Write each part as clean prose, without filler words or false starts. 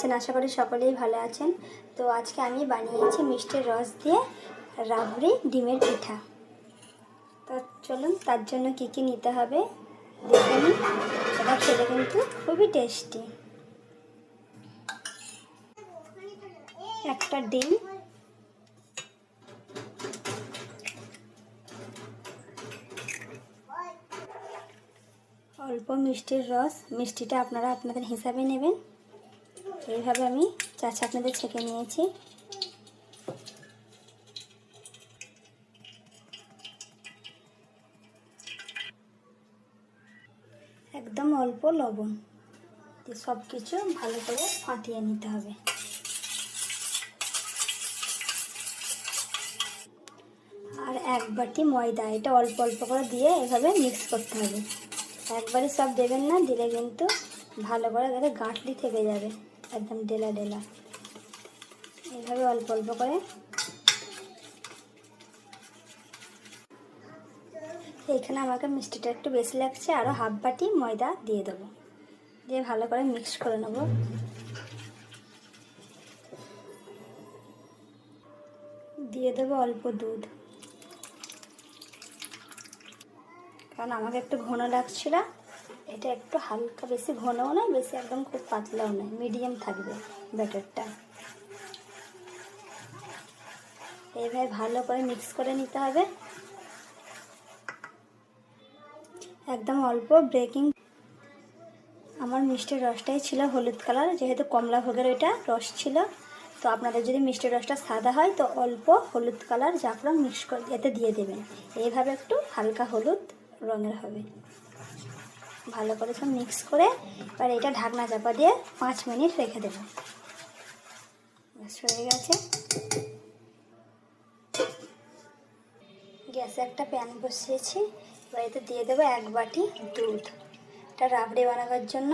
আছেন? আশা করি সকলেই ভালো আছেন। তো আজকে আমি বানিয়েছি মিষ্টির রস দিয়ে রাবড়ি ডিমের পিঠা। তো চলুন তার জন্য কি কি নিতে হবে দেখে নিন। এটা খেতে কিন্তু খুবই টেস্টি। একটা ডিম, অল্প মিষ্টির রস, মিষ্টিটা আপনারা আপনাদের হিসাবে নেবেন। এইভাবে আমি 4 চামচ ছেঁকে নিয়েছি। একদম অল্প লবণ দিয়ে সব কিছু ভালো করে ফাটিয়ে নিতে হবে। আর 1 বাটি ময়দা, এটা অল্প অল্প করে দিয়ে এভাবে মিক্স করতে হবে। একবারে সব দেবেন না, দিলে কিন্তু ভালো করে গাঁটলি থেকে যাবে, একদম ডেলা ডেলা। এইভাবে অল্প অল্প করে। এইখানে আমাকে মিষ্টিটা একটু বেশি লাগছে, আরও 1/2 বাটি ময়দা দিয়ে দেবো, দিয়ে ভালো করে মিক্স করে নেব। দিয়ে দেবো অল্প দুধ, কারণ আমাকে একটু ঘন লাগছিল। এটা একটু হালকা, বেশি ঘনও নয়, বেশি একদম খুব পাতলাও নয়, মিডিয়াম থাকবে ব্যাটারটা। এইভাবে ভালো করে মিক্স করে নিতে হবে। একদম অল্প বেকিং, আমার মিষ্টির রসটাই ছিল হলুদ কালার, যেহেতু কমলা ভোগের ওইটা রস ছিল। তো আপনাদের যদি মিষ্টির রসটা সাদা হয় তো অল্প হলুদ কালার জাফরান মিক্স করে এতে দিয়ে দেবেন। এইভাবে একটু হালকা হলুদ রঙের হবে। ভালো করে সব মিক্স করে এবার এটা ঢাকনা চাপা দিয়ে 5 মিনিট রেখে দেব। হয়ে গেছে। গ্যাসে একটা প্যান বসিয়েছি, এবার এতে দিয়ে দেবো 1 বাটি দুধ। এটা রাবড়ি বানাবার জন্য।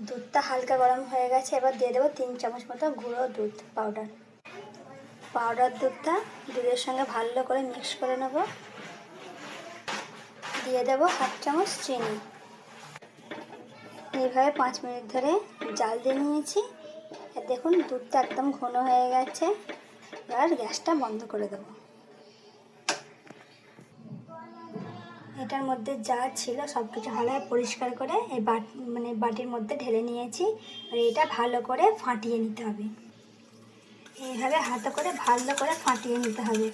দুধটা হালকা গরম হয়ে গেছে, এবার দিয়ে দেবো 3 চামচ মতো গুঁড়ো দুধ পাউডার দুধটা দুধের সঙ্গে ভালো করে মিক্স করে নেব। দিয়ে দেবো 1/2 চামচ চিনি। এইভাবে 5 মিনিট ধরে জাল দিয়ে নিয়েছি। দেখুন দুধটা একদম ঘন হয়ে গেছে। এবার গ্যাসটা বন্ধ করে দেবো। এটার মধ্যে যা ছিল সব কিছু ভালোভাবে পরিষ্কার করে এই বাটির মধ্যে ঢেলে নিয়েছি। আর এটা ভালো করে ফাটিয়ে নিতে হবে। এইভাবে হাতে করে ভালো করে ফাটিয়ে নিতে হবে।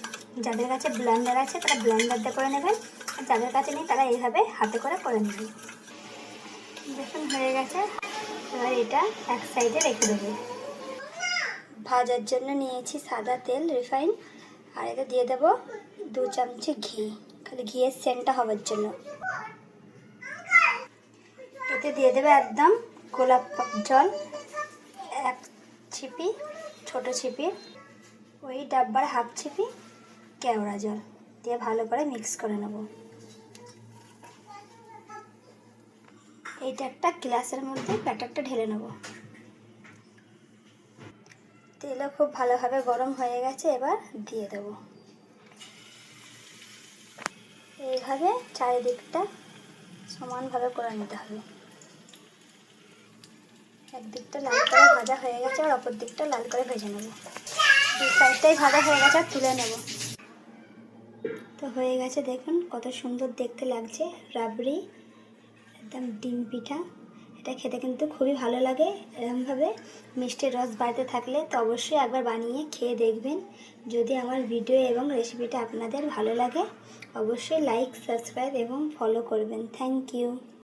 যাদের কাছে ব্লেন্ডার আছে তারা ব্লেন্ডার দিয়ে করে নেবেন, আর যাদের কাছে নেই তারা এইভাবে হাতে করে নেবেন। দেখুন হয়ে গেছে। এবার এটা এক সাইডে রেখে দেবো। ভাজার জন্য নিয়েছি সাদা তেল, রিফাইন, আর এতে দিয়ে দেবো 2 চামচ ঘি, খালি ঘিয়ের সেন্টটা হওয়ার জন্য। এতে দিয়ে দেবে একদম গোলাপ জল, 1 ছিপি ছোট ছিপি, ওই ডাব্বার 1/2 ছিপি কেওড়া জল দিয়ে ভালো করে মিক্স করে নেব। এইটা একটা গ্লাসের মধ্যে ব্যাটারটা ঢেলে নেব। তেলও খুব ভালোভাবে গরম হয়ে গেছে, এবার দিয়ে দেব। এইভাবে চারিদিকটা সমানভাবে করে নিতে হবে। একদিকটা লাল করে ভাজা হয়ে গেছে, আর অপর দিকটা লাল করে ভেজে নেব। 2 সাইডটাই ভাজা হয়ে গেছে, আর তুলে নেব। তো হয়ে গেছে, দেখুন কত সুন্দর দেখতে লাগছে রাবড়ি একদম ডিম পিঠা। এটা খেতে কিন্তু খুবই ভালো লাগে। এরকমভাবে মিষ্টির রস বাড়িতে থাকলে তো অবশ্যই একবার বানিয়ে খেয়ে দেখবেন। যদি আমার ভিডিও এবং রেসিপিটা আপনাদের ভালো লাগে অবশ্যই লাইক, সাবস্ক্রাইব এবং ফলো করবেন। Thank you.